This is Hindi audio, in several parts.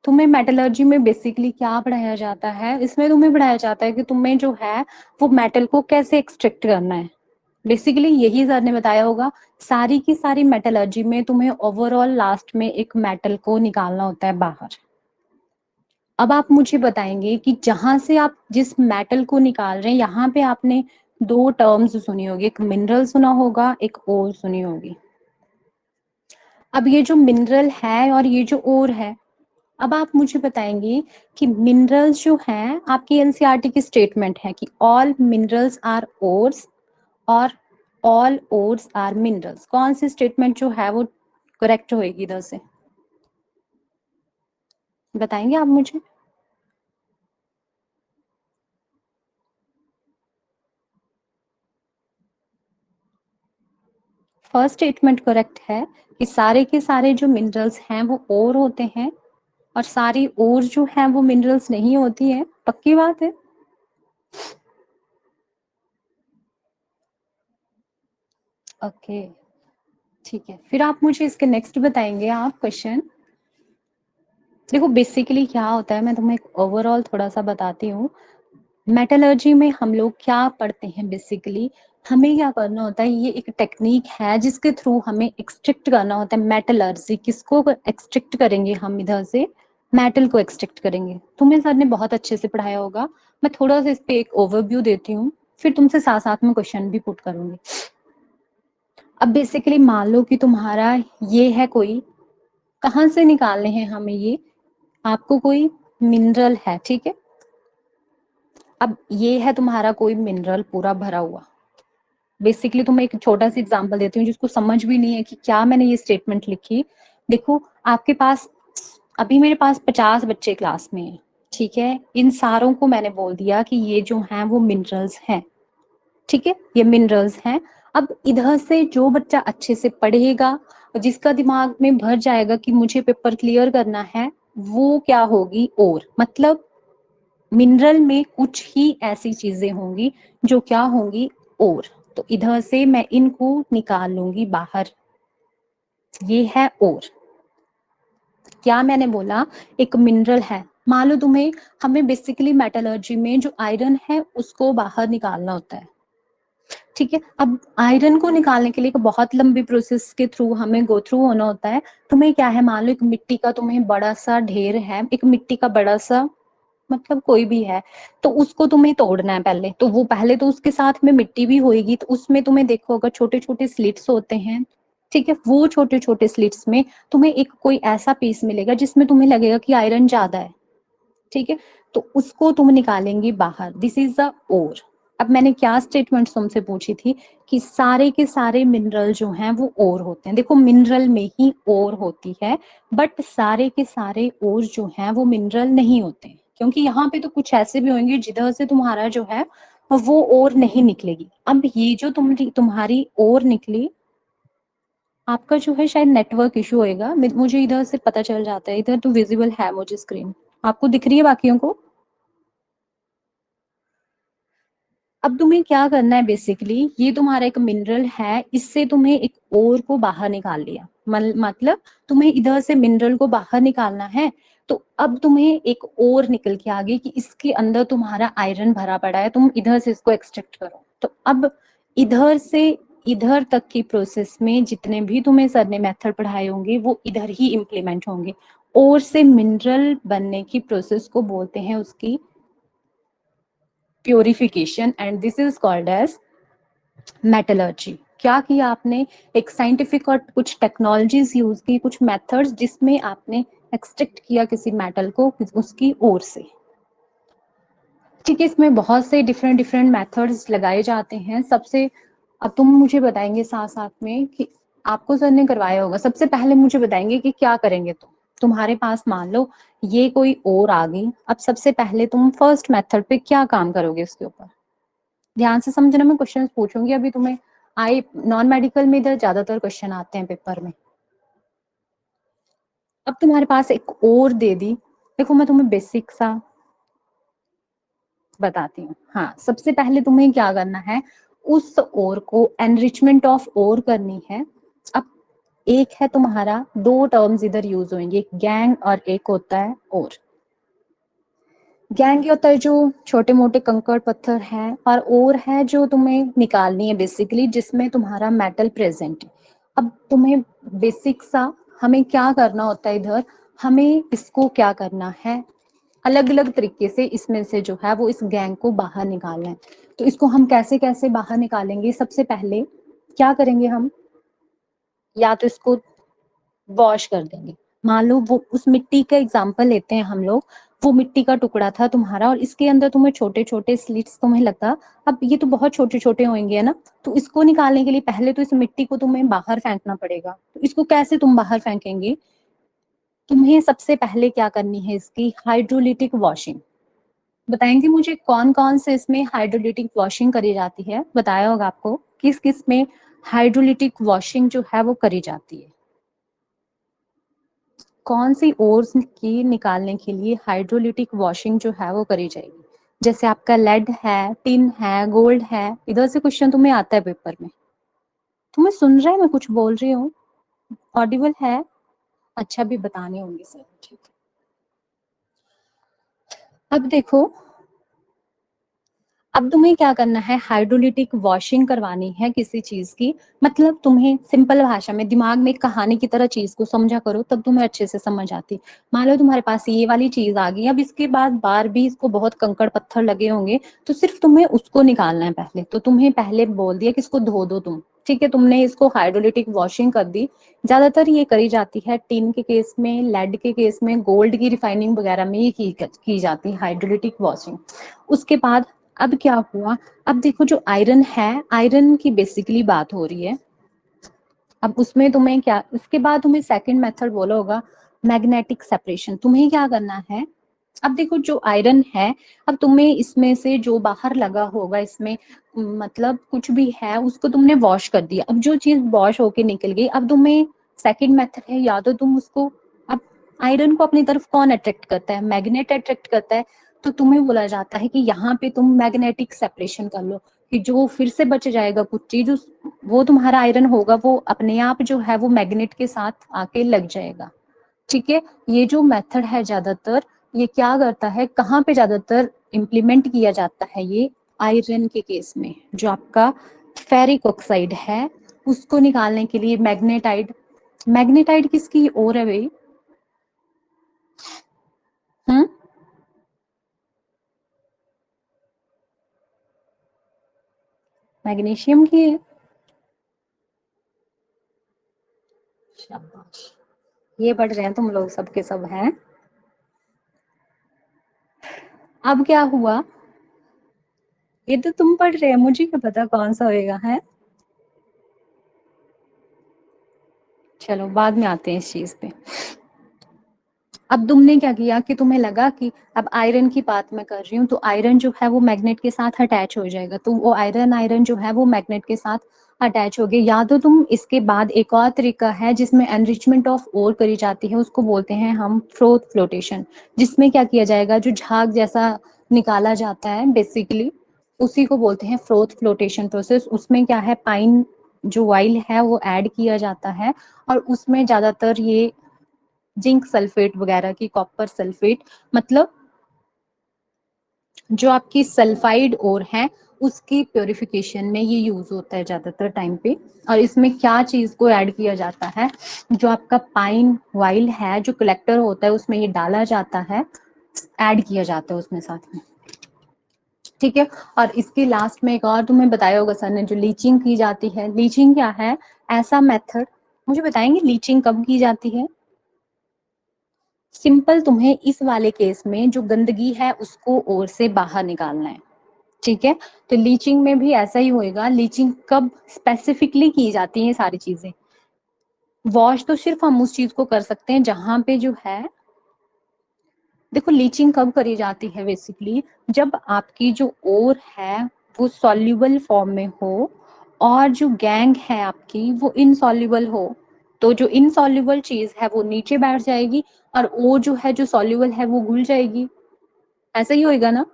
तुम्हें मेटलर्जी में बेसिकली क्या पढ़ाया जाता है, इसमें तुम्हें पढ़ाया जाता है कि तुम्हें जो है वो मेटल को कैसे एक्सट्रैक्ट करना है। बेसिकली यही सर ने बताया होगा। सारी की सारी मेटलर्जी में तुम्हें ओवरऑल लास्ट में एक मेटल को निकालना होता है बाहर। अब आप मुझे बताएंगे कि जहां से आप जिस मेटल को निकाल रहे हैं, यहाँ पे आपने दो टर्म्स सुनी होगी, एक मिनरल सुना होगा, एक ओर सुनी होगी। अब ये जो मिनरल है और ये जो ओर है, अब आप मुझे बताएंगे कि मिनरल्स जो हैं, आपकी एनसीईआरटी की स्टेटमेंट है कि ऑल मिनरल्स आर ओर्स और ऑल ओर्स आर मिनरल्स। कौन सी स्टेटमेंट जो है वो करेक्ट होएगी इधर से, बताएंगे आप मुझे? फर्स्ट स्टेटमेंट करेक्ट है कि सारे के सारे जो मिनरल्स हैं वो ओर होते हैं और सारी ओर जो है वो मिनरल्स नहीं होती है। पक्की बात है? ओके, ठीक है। फिर आप मुझे इसके नेक्स्ट बताएंगे आप क्वेश्चन। देखो बेसिकली क्या होता है, मैं तुम्हें एक ओवरऑल थोड़ा सा बताती हूँ। मेटलर्जी में हम लोग क्या पढ़ते हैं, बेसिकली हमें क्या करना होता है, ये एक टेक्निक है जिसके थ्रू हमें एक्सट्रैक्ट करना होता है मेटलर्जी। किसको एक्सट्रैक्ट करेंगे हम इधर से? मेटल को एक्सट्रैक्ट करेंगे। तुम्हें सर ने बहुत अच्छे से पढ़ाया होगा। मैं थोड़ा सा इस पे एक ओवरव्यू देती हूँ, फिर तुमसे साथ साथ में क्वेश्चन भी पुट करूंगी। अब बेसिकली मान लो कि तुम्हारा ये है कोई, कहाँ से निकालने हैं हमें ये, आपको कोई मिनरल है, ठीक है। अब ये है तुम्हारा कोई मिनरल पूरा भरा हुआ। बेसिकली तुम्हें एक छोटा सा एग्जांपल देती हूँ जिसको समझ भी नहीं है कि क्या मैंने ये स्टेटमेंट लिखी। देखो आपके पास, अभी मेरे पास 50 बच्चे क्लास में हैं, ठीक है। इन सारों को मैंने बोल दिया कि ये जो हैं वो मिनरल्स हैं, ठीक है, ये मिनरल्स हैं। अब इधर से जो बच्चा अच्छे से पढ़ेगा, जिसका दिमाग में भर जाएगा कि मुझे पेपर क्लियर करना है, वो क्या होगी, और मतलब मिनरल में कुछ ही ऐसी चीजें होंगी जो क्या होंगी, और। तो इधर से मैं इनको निकाल लूंगी बाहर, ये है और। क्या मैंने बोला, एक मिनरल है, मान लो तुम्हें, हमें बेसिकली मेटलर्जी में जो आयरन है उसको बाहर निकालना होता है, ठीक है। अब आयरन को निकालने के लिए एक बहुत लंबी प्रोसेस के थ्रू हमें गो थ्रू होना होता है। तुम्हें क्या है, मान लो एक मिट्टी का तुम्हें बड़ा सा ढेर है, एक मिट्टी का बड़ा सा, मतलब कोई भी है, तो उसको तुम्हें तोड़ना है पहले। तो वो पहले तो उसके साथ में मिट्टी भी होएगी, तो उसमें तुम्हें देखो अगर छोटे छोटे स्लिट्स होते हैं, ठीक है, वो छोटे छोटे स्लिट्स में तुम्हें एक कोई ऐसा पीस मिलेगा जिसमें तुम्हें लगेगा कि आयरन ज्यादा है, ठीक है। तो उसको तुम निकालेंगे बाहर, दिस इज द ओर। अब मैंने क्या स्टेटमेंट तुमसे पूछी थी कि सारे के सारे मिनरल जो हैं वो ओर होते हैं। देखो मिनरल में ही ओर होती है, बट सारे के सारे ओर जो हैं वो मिनरल नहीं होते, क्योंकि यहाँ पे तो कुछ ऐसे भी होंगे जिधर से तुम्हारा जो है वो ओर नहीं निकलेगी। अब ये जो तुम्हारी ओर निकली, आपका जो है शायद नेटवर्क इशू होएगा, मुझे इधर से पता चल जाता है, इधर तो विजिबल है मुझे स्क्रीन, आपको दिख रही है बाकियों को? अब तुम्हें क्या करना है, बेसिकली ये तुम्हारा एक मिनरल है, इससे तुम्हें एक ओर को बाहर निकाल लिया, मतलब तुम्हें इधर से मिनरल को बाहर निकालना है। तो अब तुम्हें एक और निकल के आ गई कि इसके अंदर तुम्हारा आयरन भरा पड़ा है, तुम इधर से इसको एक्सट्रैक्ट करो। तो अब इधर से इधर तक की प्रोसेस में जितने भी तुम्हें सर ने मेथड पढ़ाए होंगे वो इधर ही इम्प्लीमेंट होंगे। और से मिनरल बनने की प्रोसेस को बोलते हैं उसकी purification, and this is called as metallurgy. क्या किया आपने, एक साइंटिफिक और कुछ टेक्नोलॉजीज यूज की, कुछ मेथड्स जिसमें आपने एक्सट्रैक्ट किया किसी मेटल को उसकी ओर से, ठीक है। इसमें बहुत से डिफरेंट डिफरेंट मेथड्स लगाए जाते हैं सबसे। अब तुम मुझे बताएंगे साथ साथ में कि आपको सर ने करवाया होगा, सबसे पहले मुझे बताएंगे कि क्या करेंगे। तो तुम्हारे पास मान लो ये कोई और आ गई, अब सबसे पहले तुम फर्स्ट मेथड पे क्या काम करोगे उसके ऊपर, ध्यान से समझना। मैं क्वेश्चन पूछूंगी अभी तुम्हें, आई नॉन मेडिकल में इधर ज्यादातर क्वेश्चन आते हैं पेपर में। अब तुम्हारे पास एक और दे दी, देखो मैं तुम्हें बेसिक सा बताती हूँ। हाँ, सबसे पहले तुम्हें क्या करना है, उस ओर को एनरिचमेंट ऑफ ओर करनी है। अब एक है तुम्हारा, दो टर्म्स इधर यूज होंगे, एक गैंग और एक होता है और। गैंग ये होता है जो छोटे मोटे कंकड़ पत्थर है, और है जो तुम्हें निकालनी है बेसिकली, जिसमें तुम्हारा मेटल प्रेजेंट है। अब तुम्हें बेसिक सा हमें क्या करना होता है इधर, हमें इसको क्या करना है, अलग अलग तरीके से इसमें से जो है वो इस गैंग को बाहर निकालना है। तो इसको हम कैसे कैसे बाहर निकालेंगे, सबसे पहले क्या करेंगे हम, या तो इसको वॉश कर देंगे। मान लो वो उस मिट्टी का एग्जाम्पल लेते हैं हम लोग, वो मिट्टी का टुकड़ा था तुम्हारा और इसके अंदर तुम्हें छोटे छोटे स्लिट्स तुम्हें लगता, अब ये तो बहुत छोटे छोटे होंगे है ना, तो इसको निकालने के लिए पहले तो इस मिट्टी को तुम्हें बाहर फेंकना पड़ेगा। तो इसको कैसे तुम बाहर फेंकेंगे, तुम्हें सबसे पहले क्या करनी है, इसकी हाइड्रोलिटिक वॉशिंग। बताएंगे मुझे कौन कौन से इसमें हाइड्रोलिटिक वॉशिंग करी जाती है, बताया होगा आपको किस किस में हाइड्रोलिटिक वॉशिंग जो है वो करी जाती है, कौन सी ओर्स की निकालने के लिए हाइड्रोलिटिक वॉशिंग जो है वो करी जाएगी। जैसे आपका लेड है, टिन है, गोल्ड है, इधर से क्वेश्चन तुम्हें आता है पेपर में। तुम्हें सुन रहा है मैं कुछ बोल रही हूँ, ऑडिबल है? अच्छा भी बताने होंगे सर, ठीक है। अब देखो, अब तुम्हें क्या करना है, हाइड्रोलिटिक वॉशिंग करवानी है किसी चीज की, मतलब तुम्हें सिंपल भाषा में दिमाग में एक कहानी की तरह चीज को समझा करो, तब तुम्हें अच्छे से समझ आती। मान लो तुम्हारे पास ये वाली चीज आ गई, अब इसके बाद बार भी इसको बहुत कंकड़ पत्थर लगे होंगे, तो सिर्फ तुम्हें उसको निकालना है पहले। तो तुम्हें पहले बोल दिया कि इसको धो दो तुम, ठीक है, तुमने इसको हाइड्रोलिटिक वॉशिंग कर दी। ज्यादातर ये करी जाती है टिन के केस में, लेड के केस में, गोल्ड की रिफाइनिंग वगैरह में ये की जाती है हाइड्रोलिटिक वॉशिंग। उसके बाद अब क्या हुआ, अब देखो जो आयरन है, आयरन की बेसिकली बात हो रही है। अब उसमें तुम्हें क्या, इसके बाद तुम्हें सेकंड मेथड बोला होगा मैग्नेटिक सेपरेशन। तुम्हें क्या करना है, अब देखो जो आयरन है, अब तुम्हें इसमें से जो बाहर लगा होगा इसमें, मतलब कुछ भी है उसको तुमने वॉश कर दिया। अब जो चीज वॉश होके निकल गई, अब तुम्हें सेकंड मेथड है, या तो तुम उसको, अब आयरन को अपनी तरफ कौन अट्रैक्ट करता है, मैग्नेट अट्रैक्ट करता है। तो तुम्हें बोला जाता है कि यहाँ पे तुम मैग्नेटिक सेपरेशन कर लो, कि जो फिर से बच जाएगा कुछ चीज, उस वो तुम्हारा आयरन होगा, वो अपने आप जो है वो मैग्नेट के साथ आके लग जाएगा। ठीक है, ये जो मेथड है ज्यादातर ये क्या करता है, कहाँ पे ज्यादातर इम्प्लीमेंट किया जाता है, ये आयरन के केस में, जो आपका फेरिक ऑक्साइड है उसको निकालने के लिए मैग्नेटाइड। मैग्नेटाइड किसकी ओर है भाई? हम्म, मैग्नीशियम की है। शाबाश, ये पढ़ रहे हैं तुम लोग सबके सब हैं। अब क्या हुआ, ये तो तुम पढ़ रहे हैं, मुझे क्या पता कौन सा होएगा है। चलो बाद में आते हैं इस चीज पे। अब तुमने क्या किया कि तुम्हें लगा कि अब आयरन की बात मैं कर रही हूँ, तो आयरन जो है वो मैग्नेट के साथ अटैच हो जाएगा, तो वो आयरन आयरन जो है वो मैग्नेट के साथ अटैच हो गए। या तो तुम इसके बाद एक और तरीका है जिसमें एनरिचमेंट ऑफ ओर करी जाती है, उसको बोलते हैं हम फ्रोथ फ्लोटेशन, जिसमें क्या किया जाएगा, जो झाग जैसा निकाला जाता है बेसिकली, उसी को बोलते हैं फ्रोथ फ्लोटेशन प्रोसेस। उसमें क्या है, पाइन जो ऑयल है वो ऐड किया जाता है, और उसमें ज्यादातर ये जिंक सल्फेट वगैरह की, कॉपर सल्फेट, मतलब जो आपकी सल्फाइड ओर है उसकी प्योरिफिकेशन में ये यूज होता है ज्यादातर टाइम पे। और इसमें क्या चीज को ऐड किया जाता है, जो आपका पाइन वाइल है जो कलेक्टर होता है उसमें ये डाला जाता है, ऐड किया जाता है उसमें साथ में। ठीक है, और इसके लास्ट में एक और तुम्हें बताया होगा सर ने, जो लीचिंग की जाती है। लीचिंग क्या है, ऐसा मेथड, मुझे बताएंगे लीचिंग कब की जाती है? सिंपल, तुम्हें इस वाले केस में जो गंदगी है उसको ओर से बाहर निकालना है। ठीक है, तो लीचिंग में भी ऐसा ही होएगा। लीचिंग कब स्पेसिफिकली की जाती है सारी चीजें, वॉश तो सिर्फ हम उस चीज को कर सकते हैं जहां पे जो है, देखो लीचिंग कब करी जाती है बेसिकली, जब आपकी जो ओर है वो सॉल्युबल फॉर्म में हो, और जो गैंग है आपकी वो इनसॉल्युबल हो। तो जो इनसॉल्युबल चीज है वो नीचे बैठ जाएगी, और ओ जो है जो सॉल्युबल है वो घुल जाएगी। ऐसा ही होएगा ना?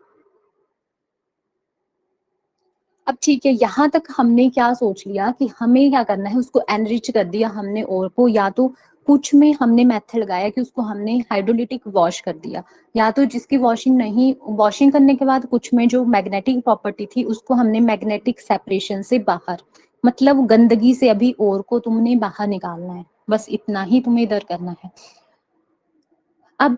अब ठीक है, यहाँ तक हमने क्या सोच लिया कि हमें क्या करना है, उसको एनरिच कर दिया हमने और को, या तो कुछ में हमने मेथड लगाया कि उसको हमने हाइड्रोलिटिक वॉश कर दिया, या तो जिसकी वॉशिंग नहीं, वॉशिंग करने के बाद कुछ में जो मैग्नेटिक प्रॉपर्टी थी उसको हमने मैग्नेटिक सेपरेशन से बाहर, मतलब गंदगी से अभी और को तुमने बाहर निकालना है, बस इतना ही तुम्हें इधर करना है। अब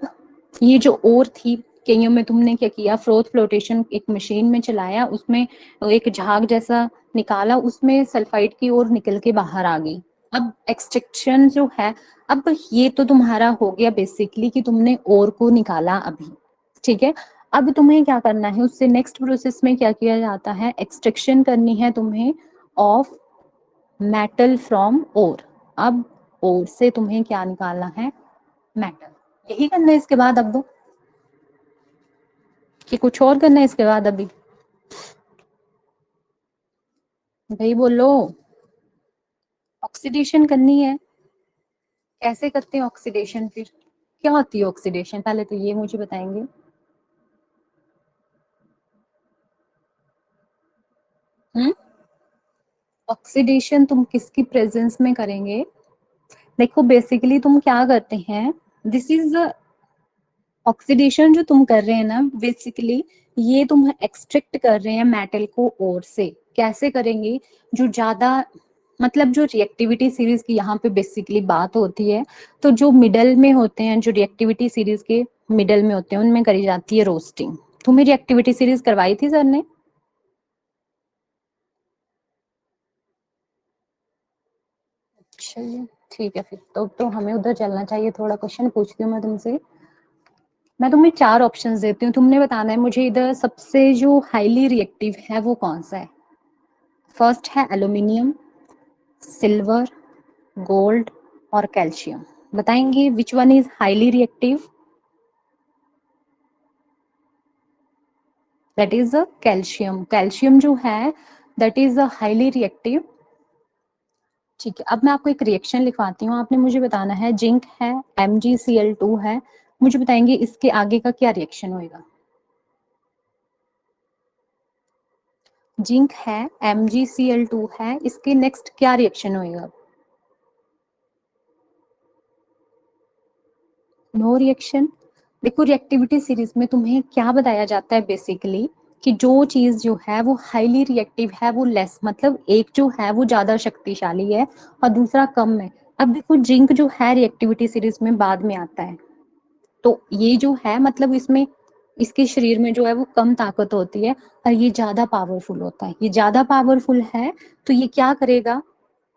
ये जो और थी, कईयों में तुमने क्या किया, फ्रोथ फ्लोटेशन एक मशीन में चलाया, उसमें एक झाग जैसा निकाला, उसमें सल्फाइड की ओर निकल के बाहर आ गई। अब एक्सट्रैक्शन जो है, अब ये तो तुम्हारा हो गया बेसिकली कि तुमने ओर को निकाला अभी, ठीक है। अब तुम्हें क्या करना है, उससे नेक्स्ट प्रोसेस में क्या किया जाता है, एक्सट्रैक्शन करनी है तुम्हें ऑफ मेटल फ्रॉम ओर। अब ओर से तुम्हें क्या निकालना है, मेटल। यही करना है इसके बाद अब, कि कुछ और करना है इसके बाद अभी, भाई बोलो। ऑक्सीडेशन करनी है। कैसे करते हैं ऑक्सीडेशन, फिर क्या होती है ऑक्सीडेशन, पहले तो ये मुझे बताएंगे। हम्म, ऑक्सीडेशन तुम किसकी प्रेजेंस में करेंगे, देखो बेसिकली तुम क्या करते हैं, दिस इज ऑक्सीडेशन जो तुम कर रहे हैं ना, बेसिकली ये तुम एक्सट्रैक्ट कर रहे हैं मेटल को ओर से। कैसे करेंगे, जो ज्यादा, मतलब जो रिएक्टिविटी सीरीज की यहाँ पे बेसिकली बात होती है, तो जो मिडल में होते हैं, जो रिएक्टिविटी सीरीज के मिडल में होते हैं, उनमें करी जाती है रोस्टिंग। तुम्हें रिएक्टिविटी सीरीज करवाई थी सर ने? चलिए ठीक है, फिर तो हमें उधर चलना चाहिए। थोड़ा क्वेश्चन पूछती हूँ मैं तुमसे। मैं तुम्हें चार ऑप्शंस देती हूँ, तुमने बताना है मुझे इधर सबसे जो हाईली रिएक्टिव है वो कौन सा है। फर्स्ट है एल्यूमिनियम, सिल्वर, गोल्ड और कैल्शियम। बताएंगे which one is highly reactive. That is a calcium. Calcium जो है that is a highly reactive. ठीक है, अब मैं आपको एक रिएक्शन लिखवाती हूँ, आपने मुझे बताना है, जिंक है, MgCl2 है, मुझे बताएंगे इसके आगे का क्या रिएक्शन होएगा। जिंक है, MgCl2 है, इसके नेक्स्ट क्या रिएक्शन होएगा। No reaction. देखो रिएक्टिविटी सीरीज में तुम्हें क्या बताया जाता है बेसिकली, कि जो चीज जो है वो हाईली रिएक्टिव है वो लेस, मतलब एक जो है वो ज्यादा शक्तिशाली है और दूसरा कम है। अब देखो जिंक जो है रिएक्टिविटी सीरीज में बाद में आता है, तो ये जो है मतलब इसमें, इसके शरीर में जो है वो कम ताकत होती है और ये ज्यादा पावरफुल होता है। ये ज्यादा पावरफुल है तो ये क्या करेगा,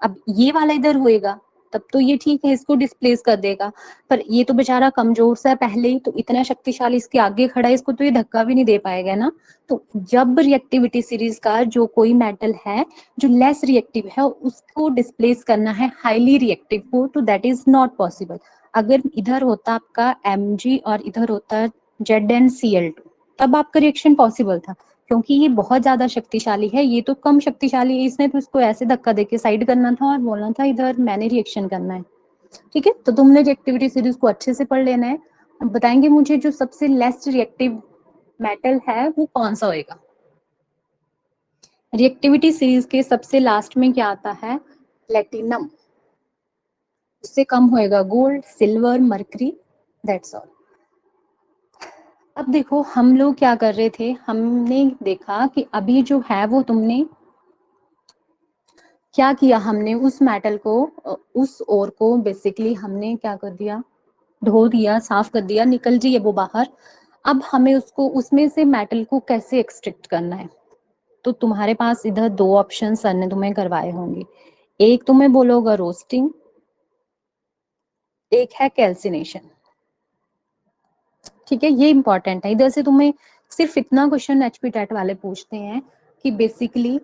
अब ये वाला इधर होएगा, तब तो ये ठीक है, इसको डिस्प्लेस कर देगा। पर ये तो बेचारा कमजोर सा है पहले ही, तो इतना शक्तिशाली इसके आगे खड़ा है, इसको तो ये धक्का भी नहीं दे पाएगा ना। तो जब रिएक्टिविटी सीरीज का जो कोई मेटल है जो लेस रिएक्टिव है उसको डिस्प्लेस करना है हाईली रिएक्टिव को, तो दैट इज नॉट पॉसिबल। अगर इधर होता आपका Mg और इधर होता ZnCl2, तब आपका रिएक्शन पॉसिबल था, क्योंकि ये बहुत ज्यादा शक्तिशाली है, ये तो कम शक्तिशाली है, इसने तो इसको ऐसे धक्का देके साइड करना था और बोलना था इधर मैंने रिएक्शन करना है। ठीक है, तो तुमने रिएक्टिविटी सीरीज को अच्छे से पढ़ लेना है। अब बताएंगे मुझे जो सबसे लेस रिएक्टिव मेटल है वो कौन सा होएगा। रिएक्टिविटी सीरीज के सबसे लास्ट में क्या आता है, प्लेटिनम। उससे कम होएगा gold, silver, mercury, that's all. अब देखो हम लोग क्या कर रहे थे, हमने देखा कि अभी जो है वो तुमने क्या किया, हमने उस मेटल को, उस ओर को बेसिकली हमने क्या कर दिया, धो दिया, साफ कर दिया, निकल जाइए वो बाहर। अब हमें उसको, उसमें से मेटल को कैसे एक्सट्रैक्ट करना है, तो तुम्हारे पास इधर दो ऑप्शन सर ने तुम्हें करवाए होंगे। एक तुम्हें बोलोगा रोस्टिंग, एक है कैल्सिनेशन। ठीक है, ये इंपॉर्टेंट है, इधर से तुम्हें सिर्फ इतना क्वेश्चन एचपी टेट वाले पूछते हैं कि बेसिकली,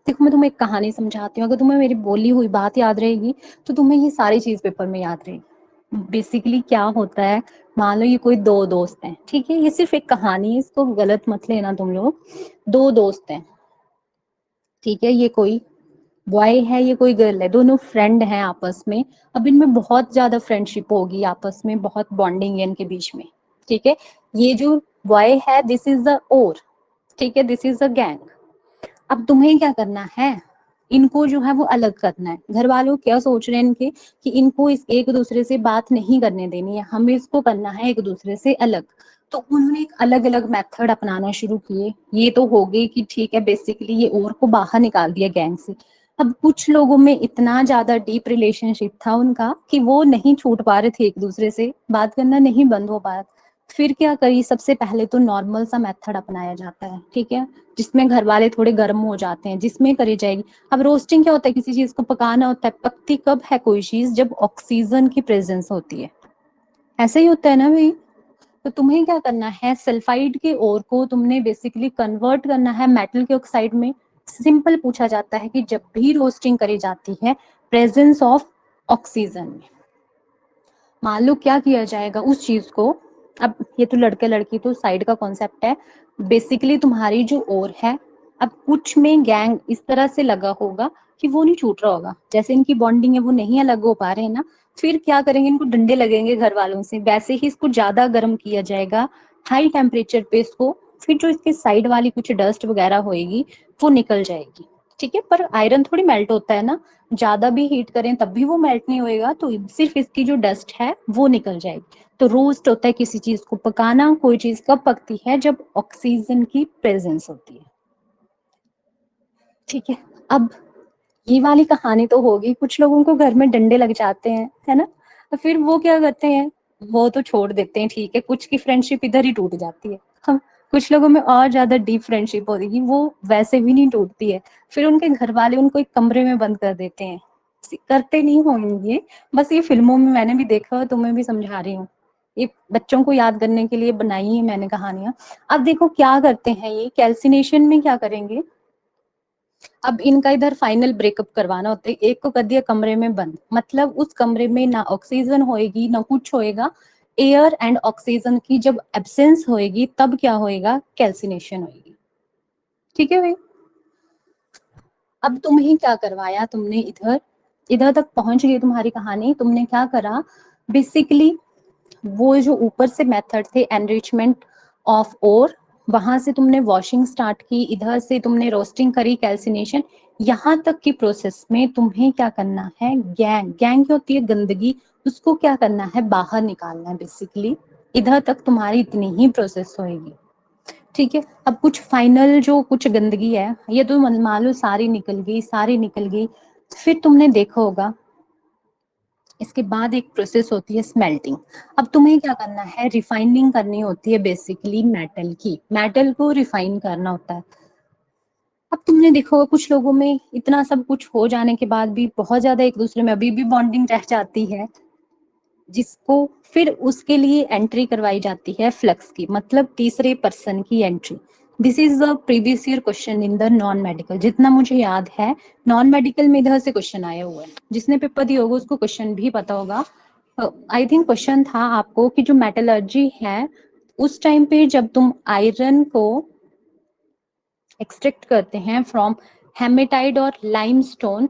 देखो मैं तुम्हें एक कहानी समझाती हूँ, अगर तुम्हें मेरी बोली हुई बात याद रहेगी तो तुम्हें ये सारी चीज पेपर में याद रहेगी। बेसिकली क्या होता है, मान लो ये कोई दो दोस्त हैं, ठीक है, ये सिर्फ एक कहानी है, इसको गलत मत लेना तुम लोग। दो दोस्त हैं, ठीक है, ये कोई बॉय है, ये कोई गर्ल है, दोनों फ्रेंड हैं आपस में। अब इनमें बहुत ज्यादा फ्रेंडशिप होगी आपस में, बहुत बॉन्डिंग है इनके बीच में। ठीक है, ये जो बॉय है दिस इज द ओर, ठीक है, दिस इज द गैंग। अब तुम्हें क्या करना है, इनको जो है वो अलग करना है। घर वालों क्या सोच रहे हैं इनके कि इनको इस एक दूसरे से बात नहीं करने देनी है, हमें इसको करना है एक दूसरे से अलग। तो उन्होंने एक अलग अलग मेथड अपनाना शुरू किए। ये तो हो गई कि ठीक है, बेसिकली ये और को बाहर निकाल दिया गैंग से। अब कुछ लोगों में इतना ज्यादा डीप रिलेशनशिप था उनका कि वो नहीं छूट पा रहे थे, एक दूसरे से बात करना नहीं बंद हो पा रहा। फिर क्या करी, सबसे पहले तो नॉर्मल सा मेथड अपनाया जाता है, ठीक है, जिसमें घर वाले थोड़े गर्म हो जाते हैं, जिसमें करी जाएगी। अब रोस्टिंग क्या होता है, किसी चीज को पकाना होता है। पकती कब है कोई चीज, जब ऑक्सीजन की प्रेजेंस होती है। ऐसे ही होता है ना भाई। तो तुम्हें क्या करना है, सल्फाइड के ओर को तुमने बेसिकली कन्वर्ट करना है मेटल के ऑक्साइड में। सिंपल पूछा जाता है कि जब भी रोस्टिंग करी जाती है प्रेजेंस ऑफ ऑक्सीजन में, मान लो क्या किया जाएगा उस चीज को। अब ये तो लड़के लड़की तो साइड का कॉन्सेप्ट है, बेसिकली तुम्हारी जो ओर है, अब कुछ में गैंग इस तरह से लगा होगा कि वो नहीं छूट रहा होगा, जैसे इनकी बॉन्डिंग है वो नहीं अलग हो पा रहे हैं ना। फिर क्या करेंगे, इनको डंडे लगेंगे घर वालों से, वैसे ही इसको ज्यादा गर्म किया जाएगा हाई टेम्परेचर पे इसको। फिर जो इसके साइड वाली कुछ डस्ट वगैरह होएगी वो निकल जाएगी, ठीक है। पर आयरन थोड़ी मेल्ट होता है ना, ज्यादा भी हीट करें तब भी वो मेल्ट नहीं होएगा, तो सिर्फ इसकी जो डस्ट है वो निकल जाएगी। तो रोस्ट होता है किसी चीज को पकाना। कोई चीज कब पकती है, जब ऑक्सीजन की प्रेजेंस होती है, ठीक है। अब ये वाली कहानी तो होगी, कुछ लोगों को घर में डंडे लग जाते हैं, है ना। तो फिर वो क्या करते हैं, वो तो छोड़ देते हैं, ठीक है, कुछ की फ्रेंडशिप इधर ही टूट जाती है। हम कुछ लोगों में और ज्यादा डीप फ्रेंडशिप होती है, वो वैसे भी नहीं टूटती है। फिर उनके घर वाले उनको एक कमरे में बंद कर देते हैं। करते नहीं होंगे, बस ये फिल्मों में मैंने भी देखा और तुम्हें भी समझा रही हूँ। ये बच्चों को याद करने के लिए बनाई है मैंने कहानियां। अब देखो क्या करते हैं, ये कैल्सिनेशन में क्या करेंगे, अब इनका इधर फाइनल ब्रेकअप करवाना होता है, एक को कर दिया कमरे में बंद, मतलब उस कमरे में ना ऑक्सीजन होएगी ना कुछ होएगा। एयर एंड ऑक्सीजन की जब एब्सेंस होएगी तब क्या होएगा, कैल्सिनेशन होएगी, ठीक है भाई। अब तुम्हें क्या करवाया, तुमने इधर इधर तक पहुंच गई तुम्हारी कहानी। तुमने क्या करा, बेसिकली वो जो ऊपर से मेथड थे एनरिचमेंट ऑफ ओर, वहां से तुमने वॉशिंग स्टार्ट की, इधर से तुमने रोस्टिंग करी, कैल्सिनेशन, यहाँ तक की प्रोसेस में तुम्हें क्या करना है, गैंग गैंग क्या होती है, गंदगी, उसको क्या करना है, बाहर निकालना है बेसिकली। इधर तक तुम्हारी इतनी ही प्रोसेस होएगी, ठीक है। अब कुछ फाइनल जो कुछ गंदगी है, ये तो मान लो सारी निकल गई, सारी निकल गई। फिर तुमने देखा होगा इसके बाद एक प्रोसेस होती है स्मेल्टिंग। अब तुम्हें क्या करना है, रिफाइनिंग करनी होती है बेसिकली मेटल की, मेटल को रिफाइन करना होता है। अब तुमने देखा होगा कुछ लोगों में इतना सब कुछ हो जाने के बाद भी बहुत ज्यादा एक दूसरे में अभी भी बॉन्डिंग रह जाती है, जिसको फिर उसके लिए एंट्री करवाई जाती है फ्लक्स की, मतलब तीसरे पर्सन की entry. This is the previous year question in the non medical, जितना मुझे याद है नॉन मेडिकल में इधर से क्वेश्चन आया हुआ है। जिसने पेपर दिया होगा उसको क्वेश्चन भी पता होगा। आई थिंक क्वेश्चन था आपको कि जो मेटलर्जी है उस टाइम पे जब तुम आयरन को एक्सट्रैक्ट करते हैं फ्रॉम हेमेटाइट और लाइमस्टोन,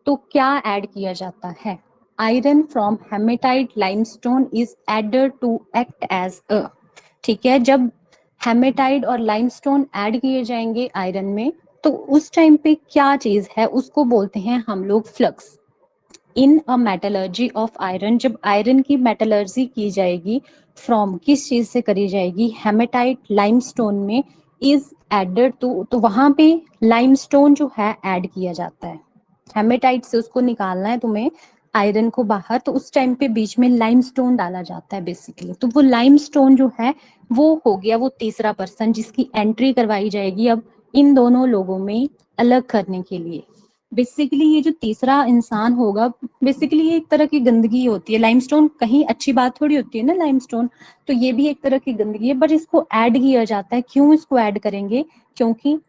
तो क्या ऐड किया जाता है, iron from hematite limestone is added to act as a, ठीक है। जब हेमेटाइट और लाइमस्टोन ऐड किए जाएंगे आयरन में, तो उस टाइम पे क्या चीज है, उसको बोलते हैं हम लोग flux. In a metallurgy of iron, जब आयरन की मेटलर्जी की जाएगी, फ्रॉम किस चीज से करी जाएगी, हेमेटाइट लाइमस्टोन में, इज एडेड टू, तो वहां पे लाइमस्टोन जो है ऐड किया जाता है। हेमेटाइट से उसको निकालना है तुम्हें आयरन को बाहर, तो उस टाइम पे बीच में लाइमस्टोन डाला जाता है बेसिकली। तो वो लाइमस्टोन जो है वो हो गया वो तीसरा पर्सन जिसकी एंट्री करवाई जाएगी अब इन दोनों लोगों में अलग करने के लिए। बेसिकली ये जो तीसरा इंसान होगा, बेसिकली ये एक तरह की गंदगी होती है। लाइमस्टोन कहीं अच्छी बात थोड़ी होती है ना लाइमस्टोन, तो ये भी एक तरह की गंदगी है, बट इसको ऐड किया जाता है। क्यों इसको ऐड करेंगे, क्योंकि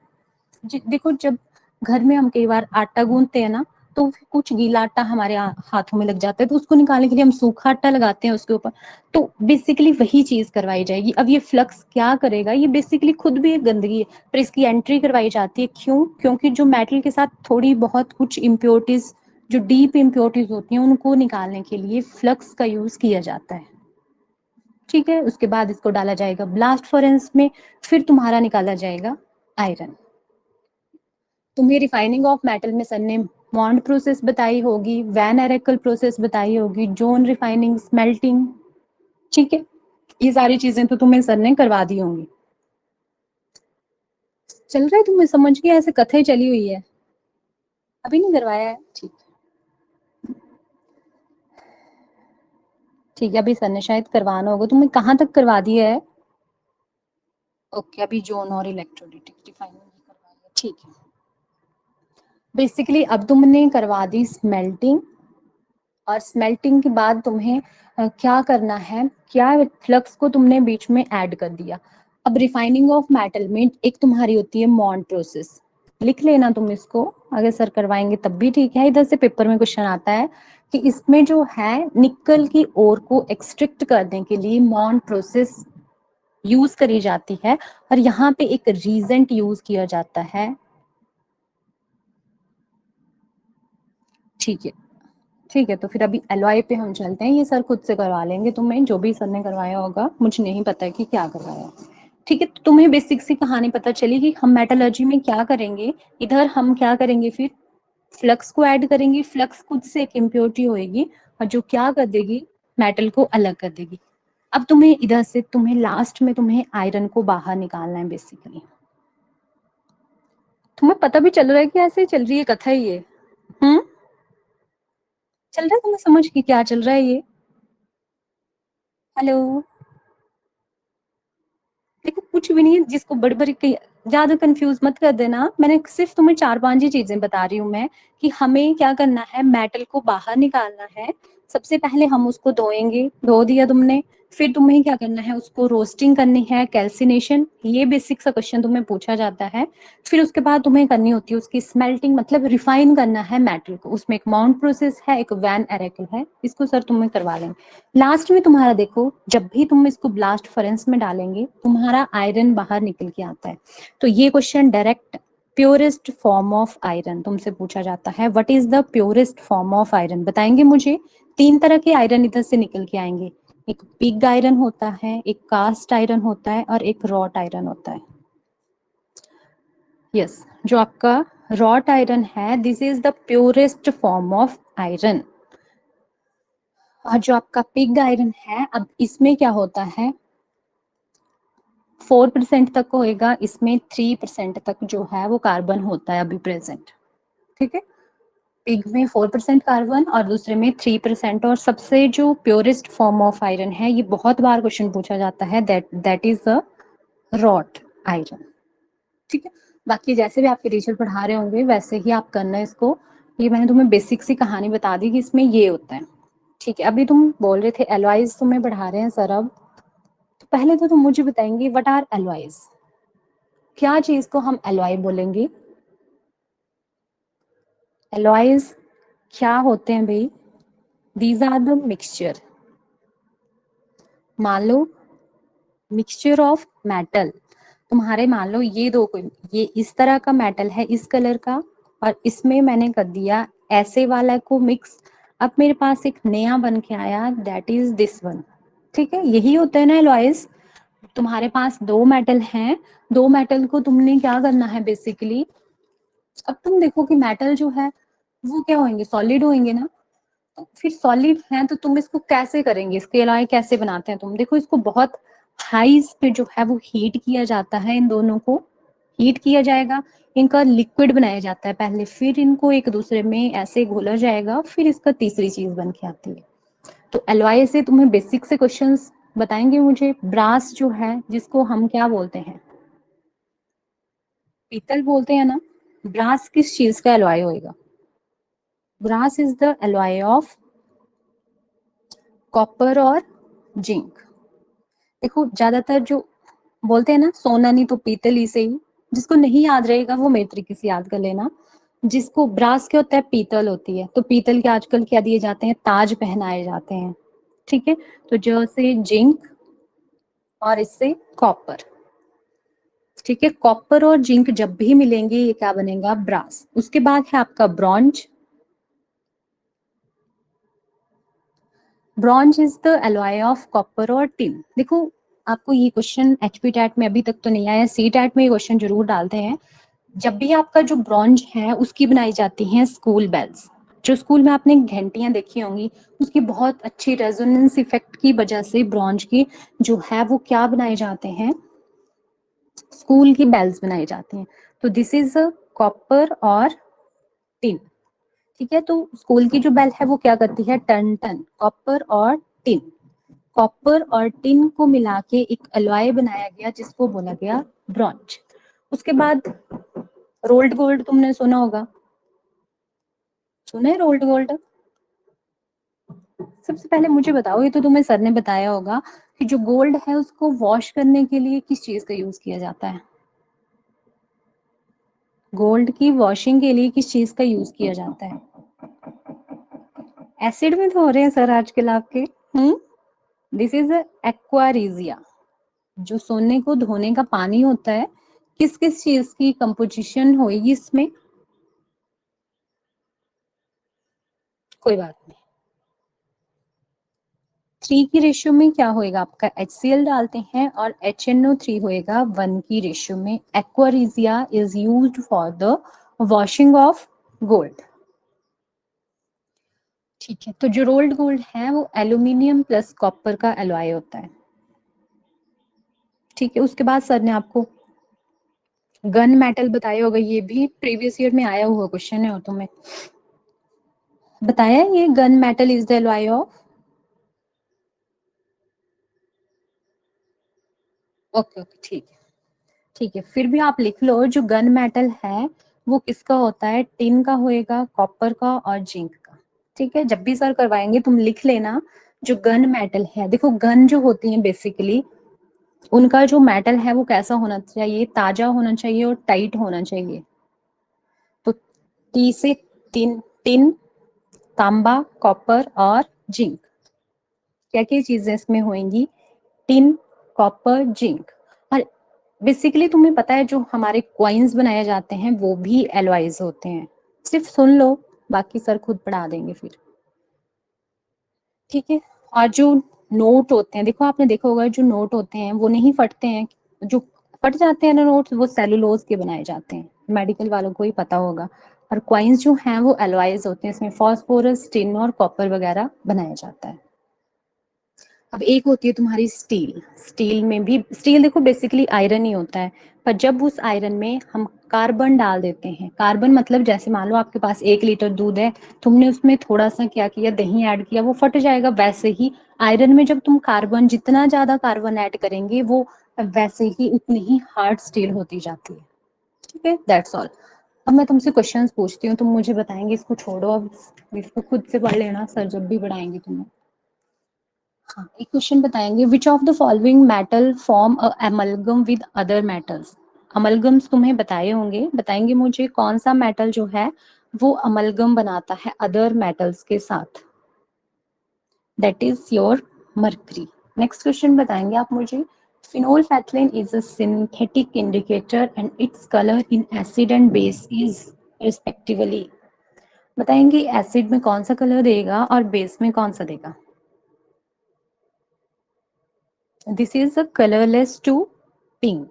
देखो जब घर में हम कई बार आटा गूंथते हैं ना, तो कुछ गीला आटा हमारे हाथों में लग जाता है, तो उसको निकालने के लिए हम सूखा आटा लगाते हैं उसके ऊपर। तो बेसिकली वही चीज करवाई जाएगी। अब ये फ्लक्स क्या करेगा, ये बेसिकली खुद भी एक गंदगी है, पर इसकी एंट्री करवाई जाती है। क्यों, क्योंकि जो मेटल के साथ थोड़ी बहुत कुछ इम्प्योरिटीज, जो डीप इम्प्योरिटीज होती हैं, उनको निकालने के लिए फ्लक्स का यूज किया जाता है, ठीक है। उसके बाद इसको डाला जाएगा ब्लास्ट फर्नेस में, फिर तुम्हारा निकाला जाएगा आयरन। तुम्हें रिफाइनिंग ऑफ मेटल में सर ने मॉन्ड प्रोसेस बताई होगी, वैन एरेकल प्रोसेस बताई होगी, जोन रिफाइनिंग, स्मेल्टिंग, ठीक है, ये सारी चीजें तो तुम्हें सर ने करवा दी होंगी। चल रहा है तुम्हें समझ के, ऐसे कथाएं चली हुई है, अभी नहीं करवाया है, ठीक ठीक है, अभी सर ने शायद करवाना होगा, तुम्हें कहाँ तक करवा दिया है? ओके, अभी जोन और इलेक्ट्रोलिटिक रिफाइनिंग करवा दिया, ठीक है। बेसिकली अब तुमने करवा दी स्मेल्टिंग, और स्मेल्टिंग के बाद तुम्हें क्या करना है, क्या फ्लक्स को तुमने बीच में ऐड कर दिया। अब रिफाइनिंग ऑफ मेटल में एक तुम्हारी होती है मॉन्ड प्रोसेस, लिख लेना तुम इसको, अगर सर करवाएंगे तब भी ठीक है। इधर से पेपर में क्वेश्चन आता है कि इसमें जो है निकल की ओर को एक्सट्रैक्ट करने के लिए मॉन्ड प्रोसेस यूज करी जाती है, और यहाँ पे एक रीजेंट यूज किया जाता है, ठीक है। ठीक है, तो फिर अभी एलॉय पे हम चलते हैं, ये सर खुद से करवा लेंगे तुम्हें, जो भी सर ने करवाया होगा, मुझे नहीं पता है कि क्या करवाया। ठीक है, तो तुम्हें बेसिक सी कहानी पता चली कि हम मेटलर्जी में क्या करेंगे। इधर हम क्या करेंगे, फिर फ्लक्स को ऐड करेंगे, फ्लक्स खुद से एक इम्प्योरिटी होएगी, और जो क्या कर देगी, मेटल को अलग कर देगी। अब तुम्हें इधर से तुम्हें लास्ट में तुम्हें आयरन को बाहर निकालना है बेसिकली। तुम्हें पता भी चल रहा है कि ऐसे ही चल रही है कथा ये? चल रहा है तुम्हें समझ कि क्या चल रहा है ये? हेलो? देखो कुछ भी नहीं है, जिसको बड़ी बड़ी ज्यादा कंफ्यूज मत कर देना, मैंने सिर्फ तुम्हें 4-5 ही चीजें बता रही हूँ मैं, कि हमें क्या करना है, मेटल को बाहर निकालना है। सबसे पहले हम उसको धोएंगे, धो दिया तुमने, फिर तुम्हें क्या करना है, उसको रोस्टिंग करनी है, कैल्सिनेशन, ये बेसिक सा क्वेश्चन तुम्हें पूछा जाता है। फिर उसके बाद तुम्हें करनी होती है उसकी स्मेल्टिंग, मतलब रिफाइन करना है मेटल को, उसमें एक माउंट प्रोसेस है, एक वैन एरेकल है, इसको सर तुम्हें करवा लेंगे। लास्ट में तुम्हारा देखो, जब भी तुम इसको ब्लास्ट फरेंस में डालेंगे, तुम्हारा आयरन बाहर निकल के आता है। तो ये question direct purest form of iron तुमसे पूछा जाता है, what is the purest form of iron, बताएंगे मुझे। 3 तरह के आयरन इधर से निकल के आएंगे, एक पिग आयरन होता है, एक कास्ट आयरन होता है, और एक रॉट आयरन होता है। यस, जो आपका रॉट आयरन है, this is the purest form of iron. और जो आपका पिग आयरन है, अब इसमें क्या होता है, 4% तक होएगा, इसमें 3% तक जो है वो कार्बन होता है अभी प्रेजेंट, ठीक है। पिग में 4% कार्बन और दूसरे में 3%। और सबसे जो प्योरेस्ट फॉर्म ऑफ आयरन है, ये बहुत बार क्वेश्चन पूछा जाता है, that is the wrought iron, ठीक है। बाकी जैसे भी आपके टीचर पढ़ा रहे होंगे वैसे ही आप करना है इसको। ये मैंने तुम्हें बेसिक सी कहानी बता दी कि इसमें ये होता है, ठीक है। अभी तुम बोल रहे थे एलॉयज तुम्हें पढ़ा रहे हैं सर, अब तो पहले तो तुम मुझे बताएंगे व्हाट आर एलॉयज, क्या चीज को हम एलॉय बोलेंगे? एलॉयज क्या होते हैं भाई? दीज आर द मिक्सचर, मान लो मिक्सचर ऑफ मेटल, तुम्हारे मान लो ये दो कोई, ये इस तरह का मेटल है इस कलर का, और इसमें मैंने कर दिया ऐसे वाला को मिक्स, अब मेरे पास एक नया बन के आया, दैट इज दिस वन, ठीक है। यही होता है ना एलॉयज। तुम्हारे पास 2 मेटल हैं, 2 मेटल को तुमने क्या करना है बेसिकली, अब तुम देखो कि मेटल जो है वो क्या होंगे, सॉलिड होंगे ना, तो फिर सॉलिड है तो तुम इसको कैसे करेंगे, इसके अलावा कैसे बनाते हैं तुम, देखो इसको बहुत हाई पे जो है वो हीट किया जाता है, इन दोनों को हीट किया जाएगा, इनका लिक्विड बनाया जाता है पहले, फिर इनको एक दूसरे में ऐसे घोला जाएगा, फिर इसका तीसरी चीज बन के आती है। तो एलॉय से तुम्हें बेसिक से क्वेश्चंस बताएंगे मुझे, ब्रास जो है जिसको हम क्या बोलते हैं, पीतल बोलते हैं ना, ब्रास किस चीज का एलॉय होएगा? Brass is the alloy of copper और जिंक। देखो ज्यादातर जो बोलते हैं ना, सोना नहीं तो पीतल ही सही, जिसको नहीं याद रहेगा वो मेरे तरीके से याद कर लेना। जिसको ब्रास क्या होता है, पीतल होती है, तो पीतल के आजकल क्या दिए जाते हैं, ताज पहनाए जाते हैं, ठीक है। तो जो से जिंक और इससे कॉपर, ठीक है, कॉपर और जिंक जब भी मिलेंगे ये क्या बनेगा, ब्रास। उसके बाद है आपका bronze, bronze is the alloy of copper और टिन। देखो आपको ये क्वेश्चन एचपी टैट में अभी तक तो नहीं आया, सी टैट में ये क्वेश्चन जरूर डालते हैं, जब भी आपका जो ब्रॉन्ज है उसकी बनाई जाती हैं स्कूल बेल्स। जो स्कूल में आपने घंटियां देखी होंगी, उसकी बहुत अच्छी रेजोनेंस इफेक्ट की वजह से ब्रॉन्ज की जो है वो क्या बनाए जाते हैं, स्कूल की बेल्स बनाई जाती हैं। तो दिस इज कॉपर और टिन। ठीक है, तो स्कूल की जो बेल है वो क्या करती है, टन टन, कॉपर और टिन। कॉपर और टिन को मिला के एक अलॉय बनाया गया जिसको बोला गया ब्रॉन्ज। उसके बाद रोल्ड गोल्ड तुमने सुना होगा, सुना है रोल्ड गोल्ड? सबसे पहले मुझे बताओ, ये तो तुम्हें सर ने बताया होगा कि जो गोल्ड है उसको वॉश करने के लिए किस चीज का यूज किया जाता है? गोल्ड की वॉशिंग के लिए किस चीज का यूज किया जाता है? एसिड में धो रहे हैं सर आजकल आपके। हम्म, दिस इज एक्वारीजिया। जो सोने को धोने का पानी होता है, किस किस चीज की कंपोजिशन होगी इसमें? कोई बात नहीं। 3 की रेशियो में क्या होएगा आपका, HCl डालते हैं और HNO3 होएगा 1 की रेशियो में। Aqua regia is used for the washing of gold. ठीक है, तो जो रोल्ड गोल्ड है वो एल्यूमिनियम प्लस कॉपर का एलॉय होता है। ठीक है, उसके बाद सर ने आपको गन मेटल बताया होगा, ये भी प्रीवियस ईयर में आया हुआ क्वेश्चन है, और तुम्हें बताया ये gun metal is the alloy of. Okay okay, ठीक है। ठीक है, फिर भी आप लिख लो जो गन मेटल है वो किसका होता है, टिन का होएगा, कॉपर का और जिंक का। ठीक है, जब भी सर करवाएंगे तुम लिख लेना। जो गन मेटल है, देखो गन जो होती है बेसिकली उनका जो मेटल है वो कैसा होना चाहिए, ताजा होना चाहिए और टाइट होना चाहिए। तो टी से टिन, टिन, तांबा, कॉपर और जिंक, क्या क्या चीजें इसमें होंगी, टिन, कॉपर, जिंक। और बेसिकली तुम्हें पता है जो हमारे कॉइन्स बनाए जाते हैं वो भी एलॉयज होते हैं। सिर्फ सुन लो, बाकी सर खुद पढ़ा देंगे फिर। ठीक है, और जो नोट होते हैं, देखो आपने देखा होगा जो नोट होते हैं वो नहीं फटते हैं। जो फट जाते हैं ना नोट, वो सेलुलोज के बनाए जाते हैं, मेडिकल वालों को ही पता होगा। और कॉइन्स जो हैं वो एलॉयज होते हैं, इसमें फॉस्फोरस, टिन और कॉपर वगैरह बनाया जाता है। अब एक होती है तुम्हारी स्टील। स्टील में भी, स्टील देखो बेसिकली आयरन ही होता है, पर जब उस आयरन में हम कार्बन डाल देते हैं, कार्बन मतलब जैसे मान लो आपके पास 1 लीटर दूध है, तुमने उसमें थोड़ा सा क्या किया, दही ऐड किया, वो फट जाएगा। वैसे ही आयरन में जब तुम कार्बन, जितना ज्यादा कार्बन ऐड करेंगे वो वैसे ही उतनी ही हार्ड स्टील होती जाती है। ठीक है, दैट्स ऑल। अब मैं तुमसे क्वेश्चंस पूछती हूँ, तुम मुझे बताएंगे, इसको छोड़ो अब, इसको खुद से पढ़ लेना, सर जब भी पढ़ाएंगे तुम्हें। हाँ, एक क्वेश्चन बताएंगे, which of the following metal form a amalgam with other metals. Amalgams तुम्हें बताए होंगे, बताएंगे मुझे कौन सा मेटल जो है वो अमलगम बनाता है अदर मेटल्स के साथ। That is your mercury. Next question बताएंगे आप मुझे, phenolphthalein is a synthetic indicator and its color in acid and base is respectively। बताएंगे एसिड में कौन सा कलर देगा और बेस में कौन सा देगा। This is a colourless to pink.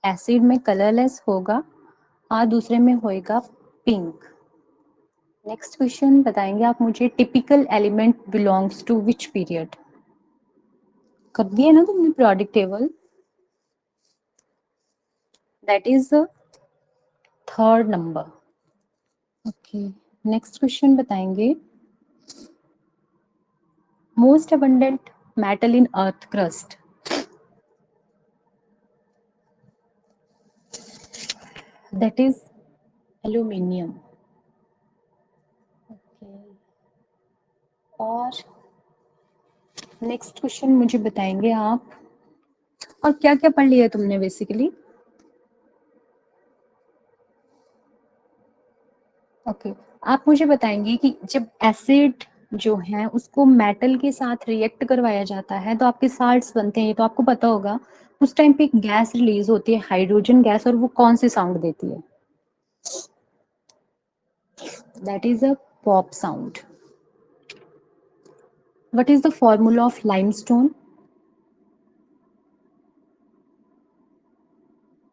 Acid में कलरलेस होगा और दूसरे में होएगा पिंक। नेक्स्ट क्वेश्चन बताएंगे आप मुझे, typical element belongs to which period. कर दिया ना तुमने periodic table, that is the 3rd नंबर। ओके, नेक्स्ट क्वेश्चन बताएंगे, most abundant metal in earth crust. That is aluminium. Okay, और नेक्स्ट क्वेश्चन मुझे बताएंगे आप, और क्या क्या पढ़ लिया तुमने बेसिकली। ओके, आप मुझे बताएंगे कि जब एसिड जो है उसको मेटल के साथ रिएक्ट करवाया जाता है तो आपके साल्ट्स बनते हैं, ये तो आपको पता होगा। उस टाइम पे एक गैस रिलीज होती है, हाइड्रोजन गैस, और वो कौन सी साउंड देती है, that is a pop sound. What is the formula of limestone.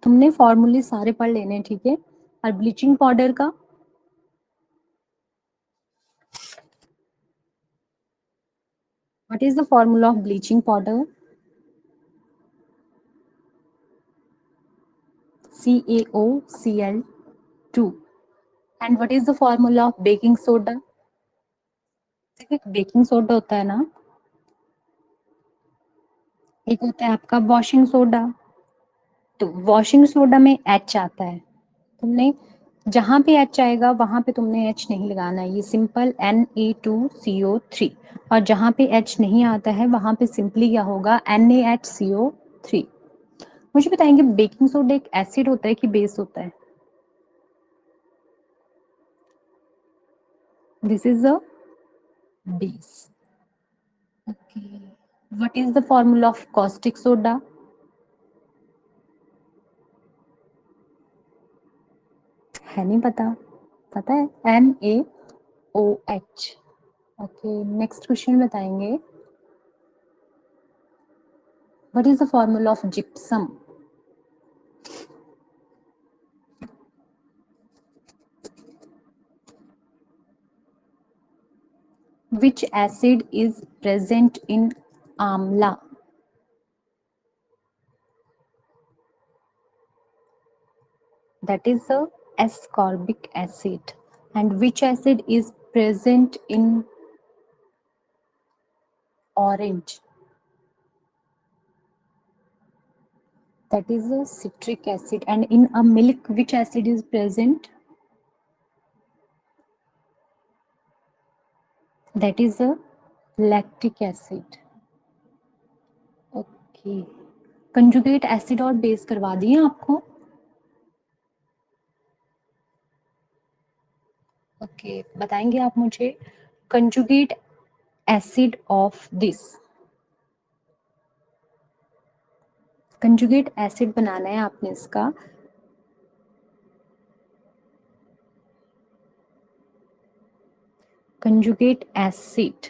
तुमने फॉर्मूले सारे पढ़ लेने, ठीक है। और ब्लीचिंग पाउडर का what is the formula of bleaching powder? CaOCl2। And what is the formula of baking soda? देखिए बेकिंग सोडा होता है ना, एक होता है आपका वॉशिंग सोडा। तो वॉशिंग सोडा में H आता है, तुमने जहां पे H आएगा वहां पे तुमने H नहीं लगाना है, ये सिंपल Na2CO3। और जहां पे H नहीं आता है वहां पे सिंपली क्या होगा, NaHCO3। मुझे बताएंगे बेकिंग सोडा एक एसिड होता है कि बेस होता है? This is a base. Okay, what is the formula of caustic soda? है नहीं पता? पता है, NaOH। ओके, नेक्स्ट क्वेश्चन बताएंगे, what is the formula of gypsum? Which acid is present in amla? That is the ascorbic acid. And which acid is present in orange? That is the citric acid. And in a milk, which acid is present? That is the lactic acid. Okay, conjugate acid और बेस करवा दिए आपको? ओके, बताएंगे आप मुझे conjugate acid of this? Conjugate acid बनाना है आपने इसका, कंजुगेट एसिड।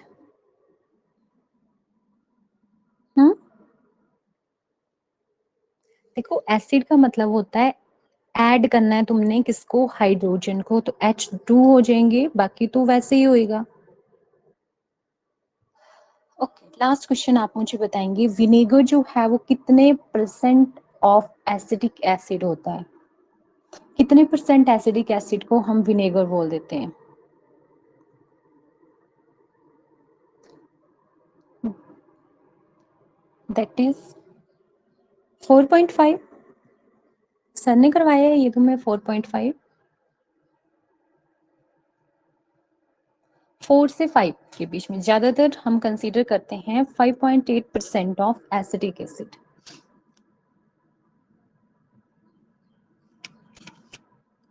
देखो एसिड का मतलब होता है ऐड करना है तुमने किसको, हाइड्रोजन को, तो H2 हो जाएंगे, बाकी तो वैसे ही होएगा। ओके, लास्ट क्वेश्चन आप मुझे बताएंगे, विनेगर जो है वो कितने परसेंट ऑफ एसिडिक एसिड होता है? कितने परसेंट एसिडिक एसिड को हम विनेगर बोल देते हैं? That is 4.5। सर ने करवाया है ये तुम्हें 4.5? 4 से 5 के बीच में, ज्यादातर हम कंसीडर करते हैं 5.8% of acidic acid.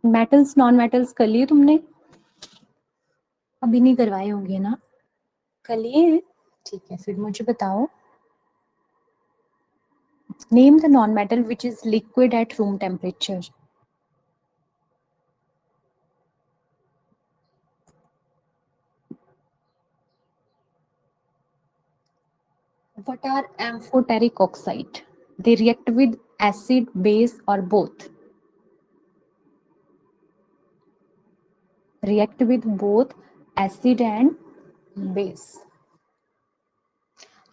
Metals non metals कर लिए तुमने? अभी नहीं करवाए होंगे ना? कर लिए हैं? ठीक है, फिर मुझे बताओ, name the non metal which is liquid at room temperature. What are amphoteric oxide? They react with acid, base or both? React with both acid and base।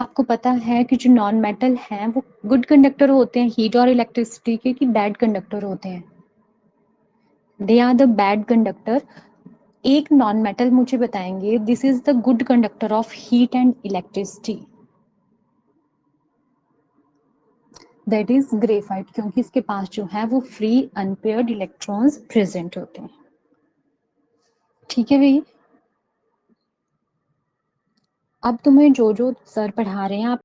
आपको पता है कि जो नॉन मेटल हैं वो गुड कंडक्टर होते हैं हीट और इलेक्ट्रिसिटी के, कि बैड कंडक्टर होते हैं? They are the bad conductor. एक नॉन मेटल मुझे बताएंगे this is the good conductor of heat and electricity? That is graphite, क्योंकि इसके पास जो है वो फ्री अनपेयर्ड इलेक्ट्रॉन्स प्रेजेंट होते हैं। ठीक है भाई, अब तुम्हें जो जो सर पढ़ा रहे हैं आप